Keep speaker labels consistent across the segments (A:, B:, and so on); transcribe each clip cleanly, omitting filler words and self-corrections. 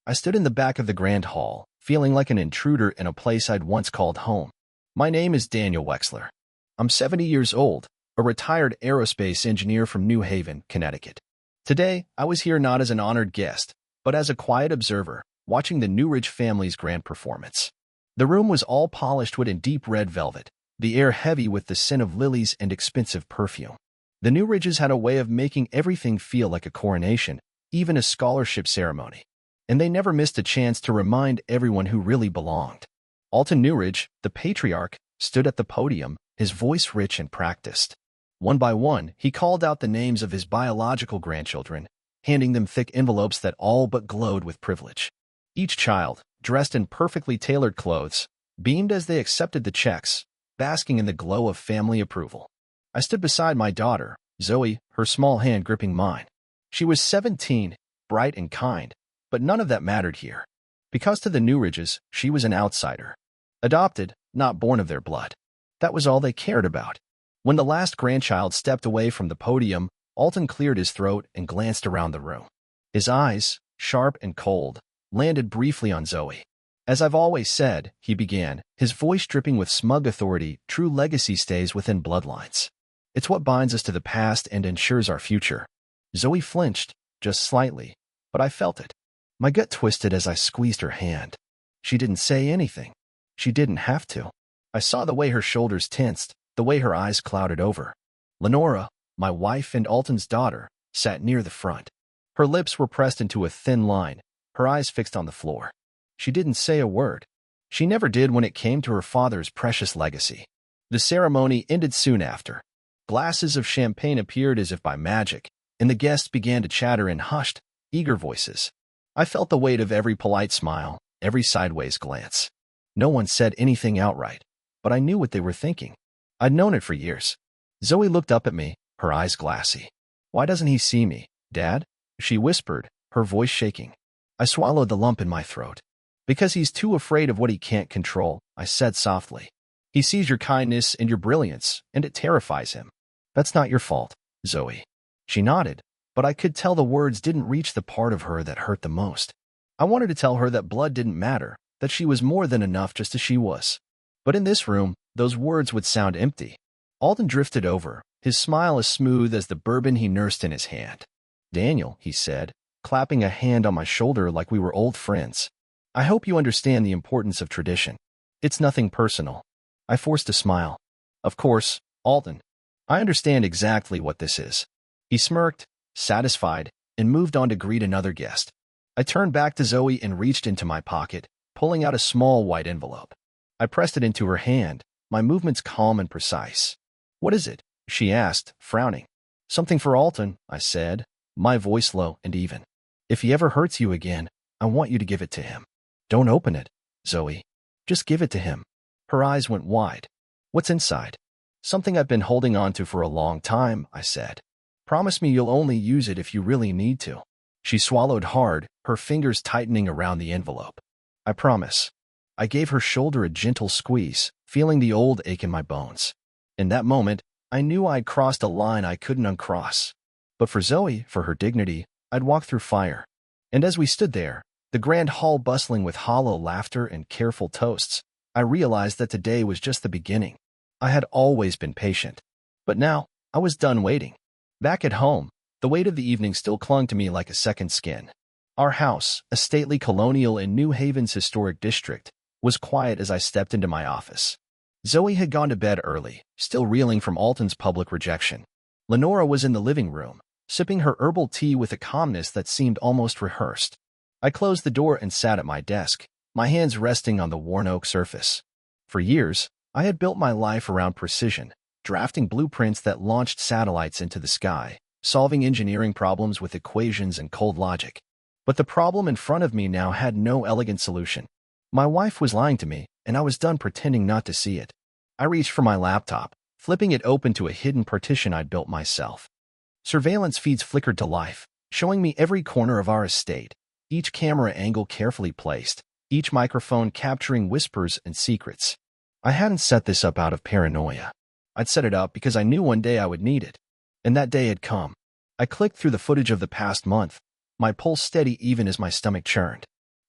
A: I stood in the back of the grand hall, feeling like an intruder in a place I'd once called home. My name is Daniel Wexler. I'm 70 years old, a retired aerospace engineer from New Haven, Connecticut. Today, I was here not as an honored guest, but as a quiet observer, watching the Newridge family's grand performance. The room was all polished wood and deep red velvet, the air heavy with the scent of lilies and expensive perfume. The Newridges had a way of making everything feel like a coronation, even a scholarship ceremony. And they never missed a chance to remind everyone who really belonged. Alton Newridge, the patriarch, stood at the podium, his voice rich and practiced. One by one, he called out the names of his biological grandchildren, handing them thick envelopes that all but glowed with privilege. Each child, dressed in perfectly tailored clothes, beamed as they accepted the checks, basking in the glow of family approval. I stood beside my daughter, Zoe, her small hand gripping mine. She was 17, bright and kind, but none of that mattered here. Because to the Newridges, she was an outsider. Adopted, not born of their blood. That was all they cared about. When the last grandchild stepped away from the podium, Alton cleared his throat and glanced around the room. His eyes, sharp and cold, landed briefly on Zoe. As I've always said, he began, his voice dripping with smug authority, true legacy stays within bloodlines. It's what binds us to the past and ensures our future. Zoe flinched, just slightly, but I felt it. My gut twisted as I squeezed her hand. She didn't say anything. She didn't have to. I saw the way her shoulders tensed, the way her eyes clouded over. Lenora, my wife and Alton's daughter, sat near the front. Her lips were pressed into a thin line, her eyes fixed on the floor. She didn't say a word. She never did when it came to her father's precious legacy. The ceremony ended soon after. Glasses of champagne appeared as if by magic, and the guests began to chatter in hushed, eager voices. I felt the weight of every polite smile, every sideways glance. No one said anything outright, but I knew what they were thinking. I'd known it for years. Zoe looked up at me, her eyes glassy. "Why doesn't he see me, Dad?" she whispered, her voice shaking. I swallowed the lump in my throat. "Because he's too afraid of what he can't control," I said softly. "He sees your kindness and your brilliance, and it terrifies him." "That's not your fault, Zoe." She nodded, but I could tell the words didn't reach the part of her that hurt the most. I wanted to tell her that blood didn't matter, that she was more than enough just as she was. But in this room, those words would sound empty. Alton drifted over, his smile as smooth as the bourbon he nursed in his hand. "Daniel," he said, clapping a hand on my shoulder like we were old friends. "I hope you understand the importance of tradition. It's nothing personal." I forced a smile. "Of course, Alton. I understand exactly what this is." He smirked, satisfied, and moved on to greet another guest. I turned back to Zoe and reached into my pocket, pulling out a small white envelope. I pressed it into her hand, my movements calm and precise. "What is it?" she asked, frowning. "Something for Alton," I said, my voice low and even. "If he ever hurts you again, I want you to give it to him." "Don't open it, Zoe. Just give it to him." Her eyes went wide. "What's inside?" "Something I've been holding on to for a long time," I said. "Promise me you'll only use it if you really need to." She swallowed hard, her fingers tightening around the envelope. "I promise." I gave her shoulder a gentle squeeze, feeling the old ache in my bones. In that moment, I knew I'd crossed a line I couldn't uncross. But for Zoe, for her dignity, I'd walk through fire. And as we stood there, the grand hall bustling with hollow laughter and careful toasts, I realized that today was just the beginning. I had always been patient. But now, I was done waiting. Back at home, the weight of the evening still clung to me like a second skin. Our house, a stately colonial in New Haven's historic district, was quiet as I stepped into my office. Zoe had gone to bed early, still reeling from Alton's public rejection. Lenora was in the living room, sipping her herbal tea with a calmness that seemed almost rehearsed. I closed the door and sat at my desk, my hands resting on the worn oak surface. For years, I had built my life around precision, drafting blueprints that launched satellites into the sky, solving engineering problems with equations and cold logic. But the problem in front of me now had no elegant solution. My wife was lying to me, and I was done pretending not to see it. I reached for my laptop, flipping it open to a hidden partition I'd built myself. Surveillance feeds flickered to life, showing me every corner of our estate, each camera angle carefully placed, each microphone capturing whispers and secrets. I hadn't set this up out of paranoia. I'd set it up because I knew one day I would need it. And that day had come. I clicked through the footage of the past month, my pulse steady even as my stomach churned.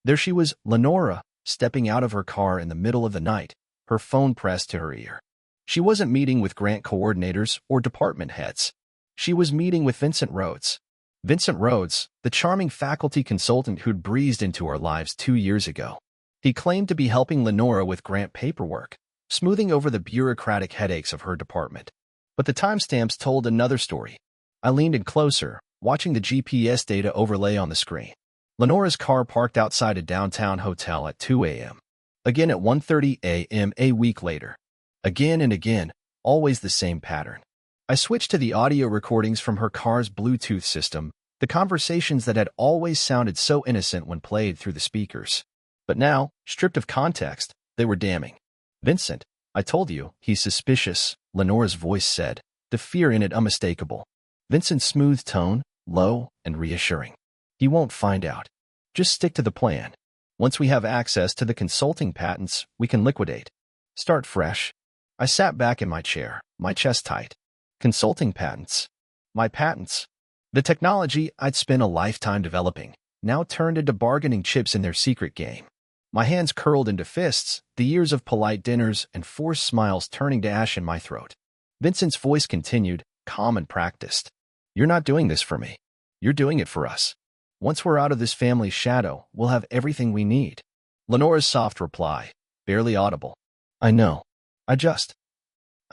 A: There she was, Lenora, stepping out of her car in the middle of the night, her phone pressed to her ear. She wasn't meeting with grant coordinators or department heads. She was meeting with Vincent Rhodes. Vincent Rhodes, the charming faculty consultant who'd breezed into our lives 2 years ago. He claimed to be helping Lenora with grant paperwork, smoothing over the bureaucratic headaches of her department. But the timestamps told another story. I leaned in closer, watching the GPS data overlay on the screen. Lenora's car parked outside a downtown hotel at 2 a.m. Again at 1:30 a.m. a week later. Again and again, always the same pattern. I switched to the audio recordings from her car's Bluetooth system, the conversations that had always sounded so innocent when played through the speakers. But now, stripped of context, they were damning. "Vincent, I told you, he's suspicious," Lenora's voice said, the fear in it unmistakable. Vincent's smooth tone, low and reassuring. "He won't find out. Just stick to the plan. Once we have access to the consulting patents, we can liquidate. Start fresh." I sat back in my chair, my chest tight. Consulting patents. My patents. The technology I'd spent a lifetime developing, now turned into bargaining chips in their secret game. My hands curled into fists, the years of polite dinners and forced smiles turning to ash in my throat. Vincent's voice continued, calm and practiced. "You're not doing this for me. You're doing it for us. Once we're out of this family's shadow, we'll have everything we need." Lenora's soft reply, barely audible. "I know. I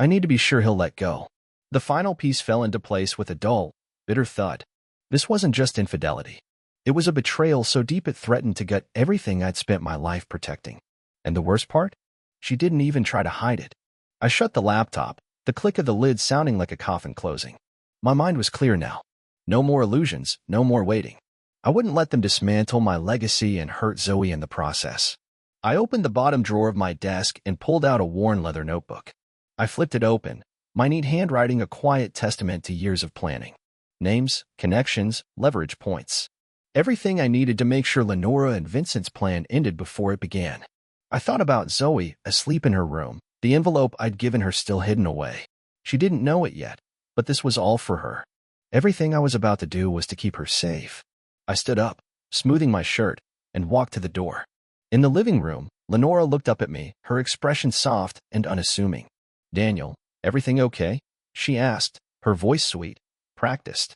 A: need to be sure he'll let go." The final piece fell into place with a dull, bitter thud. This wasn't just infidelity. It was a betrayal so deep it threatened to gut everything I'd spent my life protecting. And the worst part? She didn't even try to hide it. I shut the laptop, the click of the lid sounding like a coffin closing. My mind was clear now. No more illusions, no more waiting. I wouldn't let them dismantle my legacy and hurt Zoe in the process. I opened the bottom drawer of my desk and pulled out a worn leather notebook. I flipped it open, my neat handwriting a quiet testament to years of planning. Names, connections, leverage points. Everything I needed to make sure Lenora and Vincent's plan ended before it began. I thought about Zoe, asleep in her room, the envelope I'd given her still hidden away. She didn't know it yet, but this was all for her. Everything I was about to do was to keep her safe. I stood up, smoothing my shirt, and walked to the door. In the living room, Lenora looked up at me, her expression soft and unassuming. "Daniel, everything okay?" she asked, her voice sweet, practiced.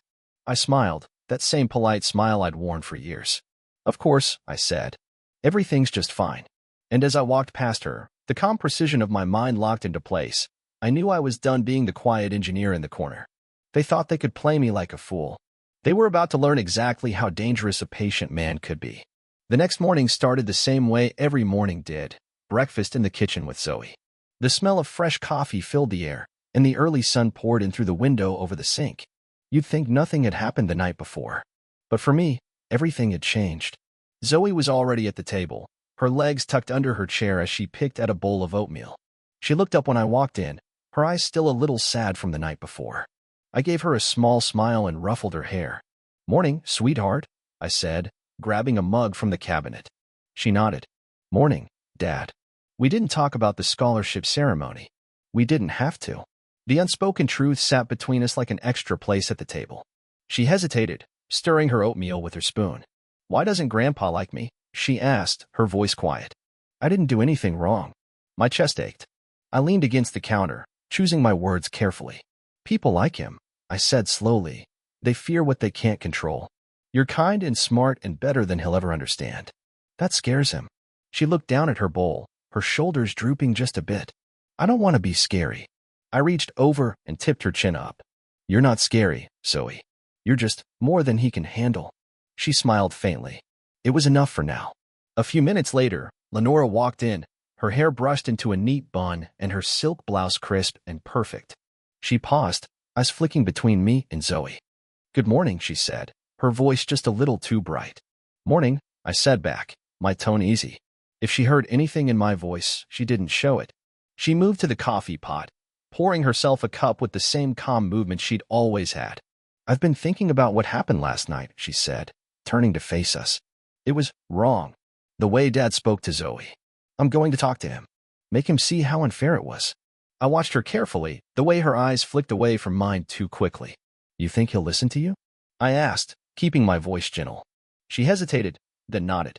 A: I smiled, that same polite smile I'd worn for years. "Of course," I said. "Everything's just fine." And as I walked past her, the calm precision of my mind locked into place. I knew I was done being the quiet engineer in the corner. They thought they could play me like a fool. They were about to learn exactly how dangerous a patient man could be. The next morning started the same way every morning did, breakfast in the kitchen with Zoe. The smell of fresh coffee filled the air, and the early sun poured in through the window over the sink. You'd think nothing had happened the night before. But for me, everything had changed. Zoe was already at the table, her legs tucked under her chair as she picked at a bowl of oatmeal. She looked up when I walked in, her eyes still a little sad from the night before. I gave her a small smile and ruffled her hair. "Morning, sweetheart," I said, grabbing a mug from the cabinet. She nodded. "Morning, Dad." We didn't talk about the scholarship ceremony. We didn't have to. The unspoken truth sat between us like an extra place at the table. She hesitated, stirring her oatmeal with her spoon. "Why doesn't Grandpa like me?" she asked, her voice quiet. I didn't do anything wrong. My chest ached. I leaned against the counter, choosing my words carefully. "People like him," I said slowly. "They fear what they can't control. You're kind and smart and better than he'll ever understand. That scares him." She looked down at her bowl, her shoulders drooping just a bit. "I don't want to be scary." I reached over and tipped her chin up. "You're not scary, Zoe. You're just more than he can handle." She smiled faintly. It was enough for now. A few minutes later, Lenora walked in, her hair brushed into a neat bun and her silk blouse crisp and perfect. She paused, eyes flicking between me and Zoe. "Good morning," she said, her voice just a little too bright. "Morning," I said back, my tone easy. If she heard anything in my voice, she didn't show it. She moved to the coffee pot, pouring herself a cup with the same calm movement she'd always had. "I've been thinking about what happened last night," she said, turning to face us. "It was wrong, the way Dad spoke to Zoe. I'm going to talk to him, make him see how unfair it was." I watched her carefully, the way her eyes flicked away from mine too quickly. "You think he'll listen to you?" I asked, keeping my voice gentle. She hesitated, then nodded.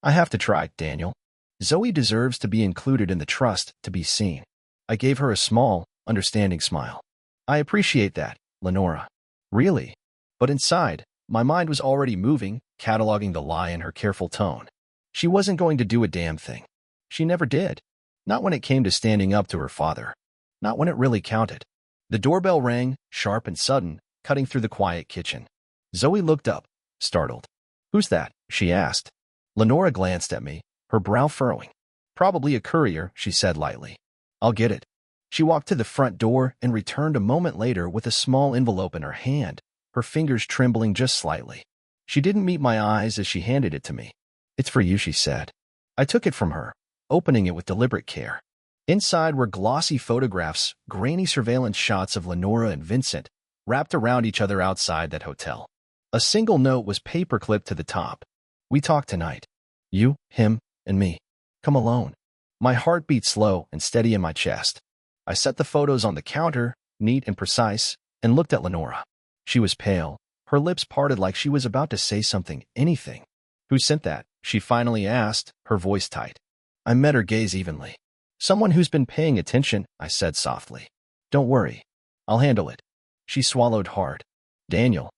A: I have to try, Daniel. Zoe deserves to be included in the trust, to be seen. I gave her a small, understanding smile. I appreciate that, Lenora. Really? But inside, my mind was already moving, cataloging the lie in her careful tone. She wasn't going to do a damn thing. She never did. Not when it came to standing up to her father. Not when it really counted. The doorbell rang, sharp and sudden, cutting through the quiet kitchen. Zoe looked up, startled. "Who's that?" she asked. Lenora glanced at me, her brow furrowing. "Probably a courier," she said lightly. "I'll get it." She walked to the front door and returned a moment later with a small envelope in her hand, her fingers trembling just slightly. She didn't meet my eyes as she handed it to me. "It's for you," she said. I took it from her, opening it with deliberate care. Inside were glossy photographs, grainy surveillance shots of Lenora and Vincent, wrapped around each other outside that hotel. A single note was paperclipped to the top. "We talk tonight. You, him, and me. Come alone." My heart beat slow and steady in my chest. I set the photos on the counter, neat and precise, and looked at Lenora. She was pale, her lips parted like she was about to say something, anything. "Who sent that?" she finally asked, her voice tight. I met her gaze evenly. "Someone who's been paying attention," I said softly. "Don't worry. I'll handle it." She swallowed hard. "Daniel."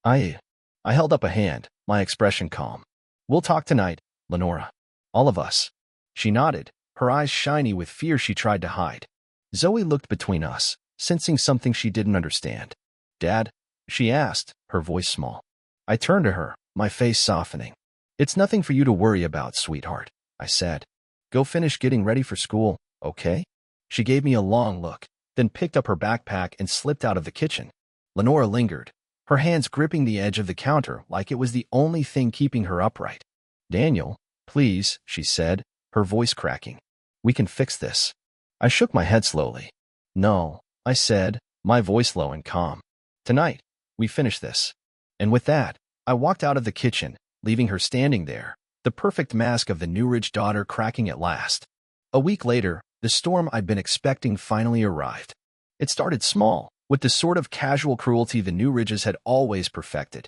A: I held up a hand, my expression calm. "We'll talk tonight, Lenora. All of us." She nodded, her eyes shiny with fear she tried to hide. Zoe looked between us, sensing something she didn't understand. "Dad?" she asked, her voice small. I turned to her, my face softening. "It's nothing for you to worry about, sweetheart," I said. "Go finish getting ready for school, okay?" She gave me a long look, then picked up her backpack and slipped out of the kitchen. Lenora lingered, her hands gripping the edge of the counter like it was the only thing keeping her upright. "Daniel, please," she said, her voice cracking. "We can fix this." I shook my head slowly. "No," I said, my voice low and calm. "Tonight, we finish this." And with that, I walked out of the kitchen, leaving her standing there, the perfect mask of the Newridge daughter cracking at last. A week later, the storm I'd been expecting finally arrived. It started small, with the sort of casual cruelty the Newridges had always perfected.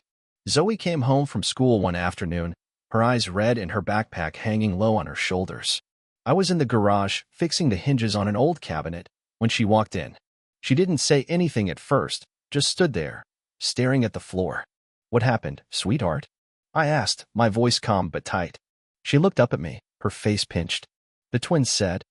A: Zoe came home from school one afternoon, her eyes red and her backpack hanging low on her shoulders. I was in the garage, fixing the hinges on an old cabinet, when she walked in. She didn't say anything at first, just stood there, staring at the floor. "What happened, sweetheart?" I asked, my voice calm but tight. She looked up at me, her face pinched. The twins said.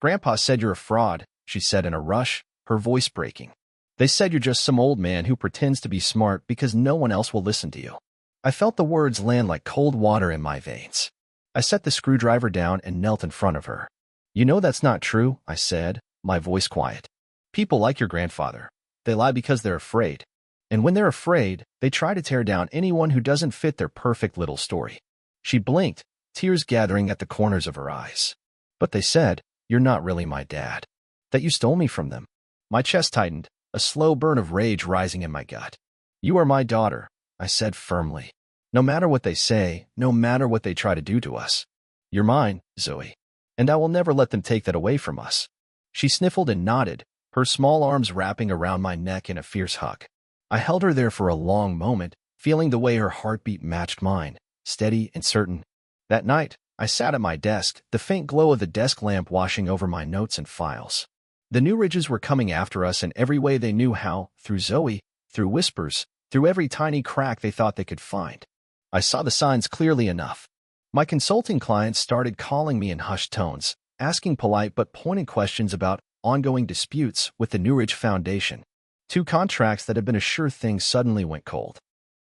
A: "Grandpa said you're a fraud," she said in a rush, her voice breaking. "They said you're just some old man who pretends to be smart because no one else will listen to you." I felt the words land like cold water in my veins. I set the screwdriver down and knelt in front of her. "You know that's not true," I said, my voice quiet. "People like your grandfather. They lie because they're afraid. And when they're afraid, they try to tear down anyone who doesn't fit their perfect little story." She blinked, tears gathering at the corners of her eyes. "But they said, you're not really my dad. That you stole me from them." My chest tightened, a slow burn of rage rising in my gut. "You are my daughter," I said firmly. "No matter what they say, no matter what they try to do to us. You're mine, Zoe. And I will never let them take that away from us." She sniffled and nodded, her small arms wrapping around my neck in a fierce hug. I held her there for a long moment, feeling the way her heartbeat matched mine, steady and certain. That night, I sat at my desk, the faint glow of the desk lamp washing over my notes and files. The Newridges were coming after us in every way they knew how, through Zoe, through whispers, through every tiny crack they thought they could find. I saw the signs clearly enough. My consulting clients started calling me in hushed tones, asking polite but pointed questions about ongoing disputes with the Newridge Foundation. 2 contracts that had been a sure thing suddenly went cold.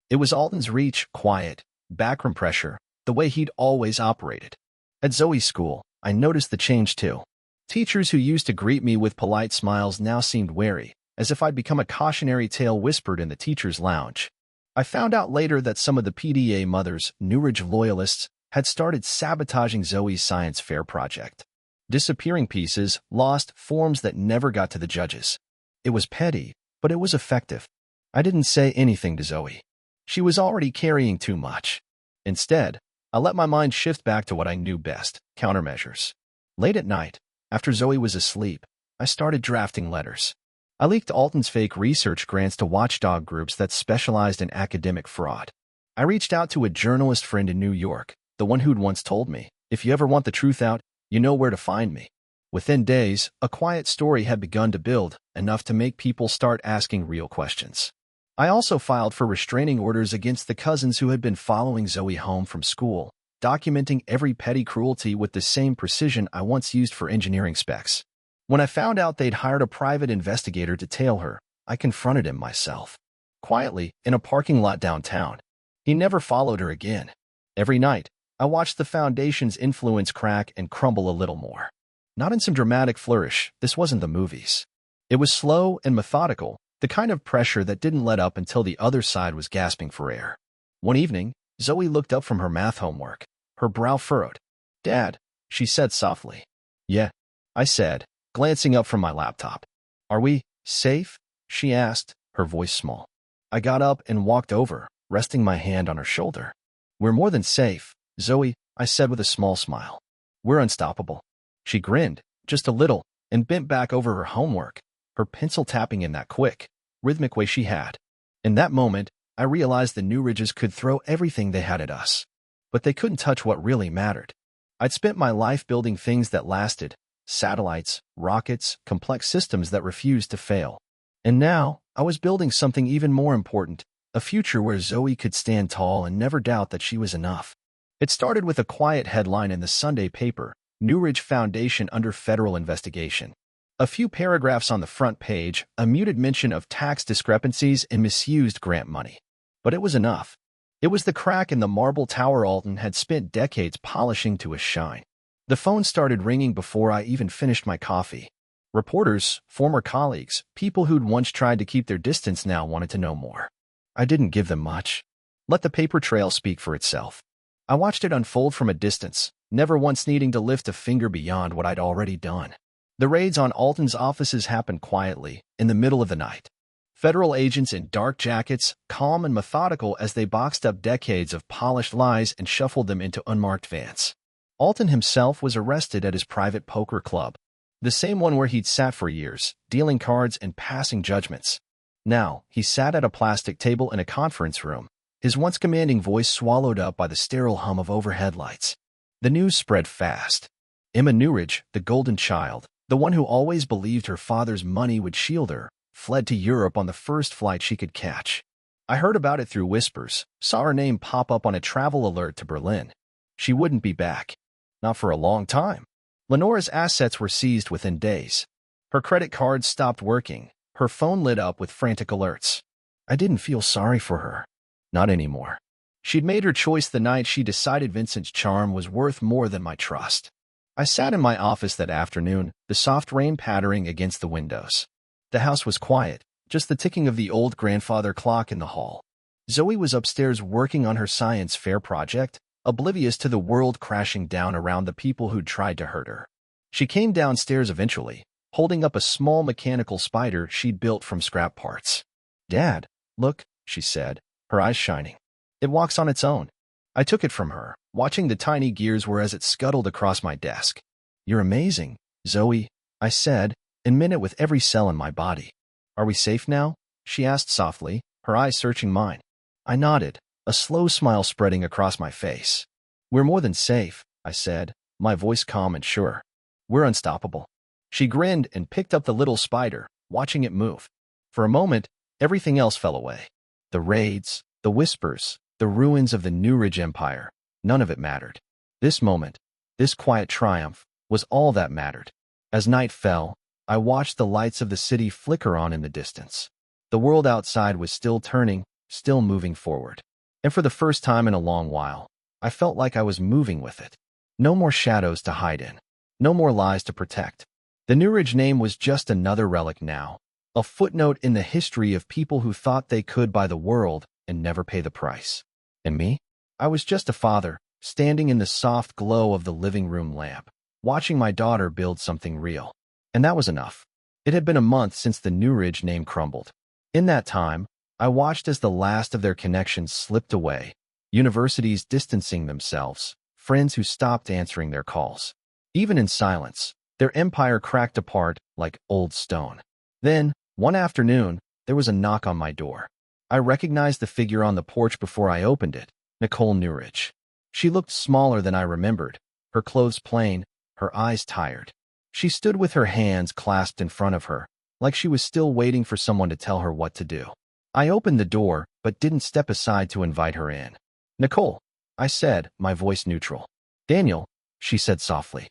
A: It was Alton's reach, quiet, backroom pressure, the way he'd always operated. At Zoe's school, I noticed the change too. Teachers who used to greet me with polite smiles now seemed wary, as if I'd become a cautionary tale whispered in the teacher's lounge. I found out later that some of the PDA mothers, Newridge loyalists, had started sabotaging Zoe's science fair project. Disappearing pieces, lost forms that never got to the judges. It was petty, but it was effective. I didn't say anything to Zoe. She was already carrying too much. Instead, I let my mind shift back to what I knew best, countermeasures. Late at night, after Zoe was asleep, I started drafting letters. I leaked Alton's fake research grants to watchdog groups that specialized in academic fraud. I reached out to a journalist friend in New York, the the one who'd once told me, "If you ever want the truth out, you know where to find me." Within days, a quiet story had begun to build, enough to make people start asking real questions. I also filed for restraining orders against the cousins who had been following Zoe home from school, documenting every petty cruelty with the same precision I once used for engineering specs. When I found out they'd hired a private investigator to tail her, I confronted him myself. Quietly, in a parking lot downtown. He never followed her again. Every night, I watched the Foundation's influence crack and crumble a little more. Not in some dramatic flourish, this wasn't the movies. It was slow and methodical, the kind of pressure that didn't let up until the other side was gasping for air. One evening, Zoe looked up from her math homework, her brow furrowed. "Dad," she said softly. "Yeah," I said, glancing up from my laptop. "Are we safe?" she asked, her voice small. I got up and walked over, resting my hand on her shoulder. "We're more than safe, Zoe," I said with a small smile. "We're unstoppable." She grinned, just a little, and bent back over her homework, her pencil tapping in that quick, rhythmic way she had. In that moment, I realized the Newridges could throw everything they had at us. But they couldn't touch what really mattered. I'd spent my life building things that lasted, satellites, rockets, complex systems that refused to fail. And now, I was building something even more important, a future where Zoe could stand tall and never doubt that she was enough. It started with a quiet headline in the Sunday paper, "Newridge Foundation under federal investigation." A few paragraphs on the front page, a muted mention of tax discrepancies and misused grant money. But it was enough. It was the crack in the marble tower Alton had spent decades polishing to a shine. The phone started ringing before I even finished my coffee. Reporters, former colleagues, people who'd once tried to keep their distance now wanted to know more. I didn't give them much. Let the paper trail speak for itself. I watched it unfold from a distance, never once needing to lift a finger beyond what I'd already done. The raids on Alton's offices happened quietly, in the middle of the night. Federal agents in dark jackets, calm and methodical as they boxed up decades of polished lies and shuffled them into unmarked vans. Alton himself was arrested at his private poker club, the same one where he'd sat for years, dealing cards and passing judgments. Now, he sat at a plastic table in a conference room, his once commanding voice swallowed up by the sterile hum of overhead lights. The news spread fast. Emma Newridge, the golden child, the one who always believed her father's money would shield her, fled to Europe on the first flight she could catch. I heard about it through whispers, saw her name pop up on a travel alert to Berlin. She wouldn't be back. Not for a long time. Lenora's assets were seized within days. Her credit cards stopped working. Her phone lit up with frantic alerts. I didn't feel sorry for her. Not anymore. She'd made her choice the night she decided Vincent's charm was worth more than my trust. I sat in my office that afternoon, the soft rain pattering against the windows. The house was quiet, just the ticking of the old grandfather clock in the hall. Zoe was upstairs working on her science fair project, oblivious to the world crashing down around the people who'd tried to hurt her. She came downstairs eventually, holding up a small mechanical spider she'd built from scrap parts. "Dad, look," she said, her eyes shining. "It walks on its own." I took it from her, watching the tiny gears as it scuttled across my desk. "You're amazing, Zoe," I said, and meant it with every cell in my body. "Are we safe now?" she asked softly, her eyes searching mine. I nodded, a slow smile spreading across my face. "We're more than safe," I said, my voice calm and sure. "We're unstoppable." She grinned and picked up the little spider, watching it move. For a moment, everything else fell away. The raids, the whispers, the ruins of the Newridge Empire, none of it mattered. This moment, this quiet triumph, was all that mattered. As night fell, I watched the lights of the city flicker on in the distance. The world outside was still turning, still moving forward. And for the first time in a long while, I felt like I was moving with it. No more shadows to hide in. No more lies to protect. The Newridge name was just another relic now, a footnote in the history of people who thought they could buy the world and never pay the price. And me? I was just a father, standing in the soft glow of the living room lamp, watching my daughter build something real. And that was enough. It had been a month since the Newridge name crumbled. In that time, I watched as the last of their connections slipped away, universities distancing themselves, friends who stopped answering their calls. Even in silence, their empire cracked apart like old stone. Then, one afternoon, there was a knock on my door. I recognized the figure on the porch before I opened it, Nicole Newridge. She looked smaller than I remembered, her clothes plain, her eyes tired. She stood with her hands clasped in front of her, like she was still waiting for someone to tell her what to do. I opened the door, but didn't step aside to invite her in. "Nicole," I said, my voice neutral. "Daniel," she said softly.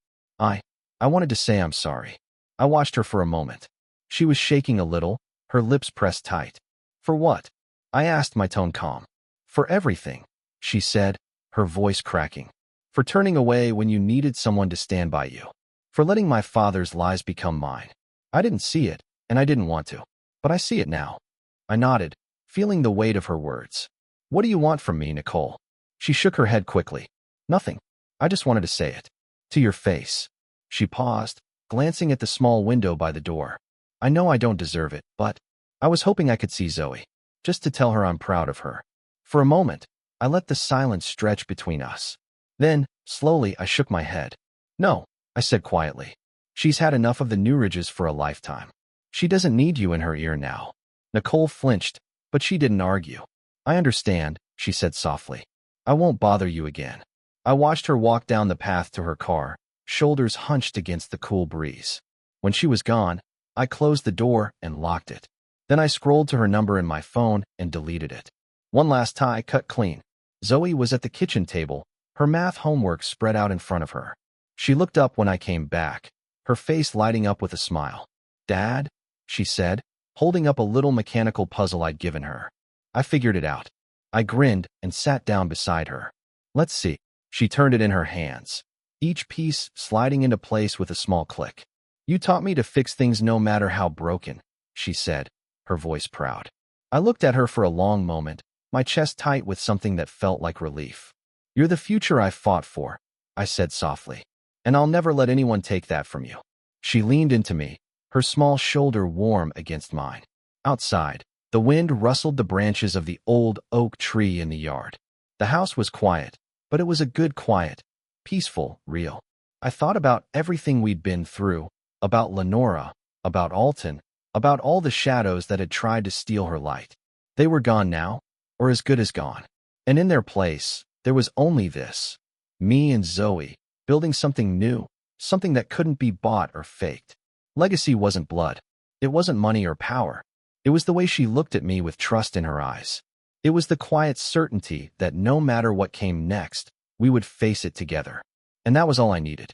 A: I wanted to say I'm sorry." I watched her for a moment. She was shaking a little, her lips pressed tight. "For what?" I asked, my tone calm. "For everything," she said, her voice cracking. "For turning away when you needed someone to stand by you. For letting my father's lies become mine. I didn't see it, and I didn't want to. But I see it now." I nodded, feeling the weight of her words. "What do you want from me, Nicole?" She shook her head quickly. "Nothing. I just wanted to say it. To your face." She paused, glancing at the small window by the door. "I know I don't deserve it, but I was hoping I could see Zoe, just to tell her I'm proud of her." For a moment, I let the silence stretch between us. Then, slowly, I shook my head. "No," I said quietly. "She's had enough of the Newridges for a lifetime. She doesn't need you in her ear now." Nicole flinched, but she didn't argue. "I understand," she said softly. "I won't bother you again." I watched her walk down the path to her car, shoulders hunched against the cool breeze. When she was gone, I closed the door and locked it. Then I scrolled to her number in my phone and deleted it. One last tie cut clean. Zoe was at the kitchen table, her math homework spread out in front of her. She looked up when I came back, her face lighting up with a smile. "Dad?" she said, holding up a little mechanical puzzle I'd given her. I figured it out. I grinned and sat down beside her. "Let's see." She turned it in her hands, each piece sliding into place with a small click. "You taught me to fix things no matter how broken," she said, her voice proud. I looked at her for a long moment, my chest tight with something that felt like relief. "You're the future I fought for," I said softly, "and I'll never let anyone take that from you." She leaned into me, her small shoulder warm against mine. Outside, the wind rustled the branches of the old oak tree in the yard. The house was quiet, but it was a good quiet, peaceful, real. I thought about everything we'd been through, about Lenora, about Alton, about all the shadows that had tried to steal her light. They were gone now, or as good as gone. And in their place, there was only this. Me and Zoe, building something new, something that couldn't be bought or faked. Legacy wasn't blood. It wasn't money or power. It was the way she looked at me with trust in her eyes. It was the quiet certainty that no matter what came next, we would face it together. And that was all I needed.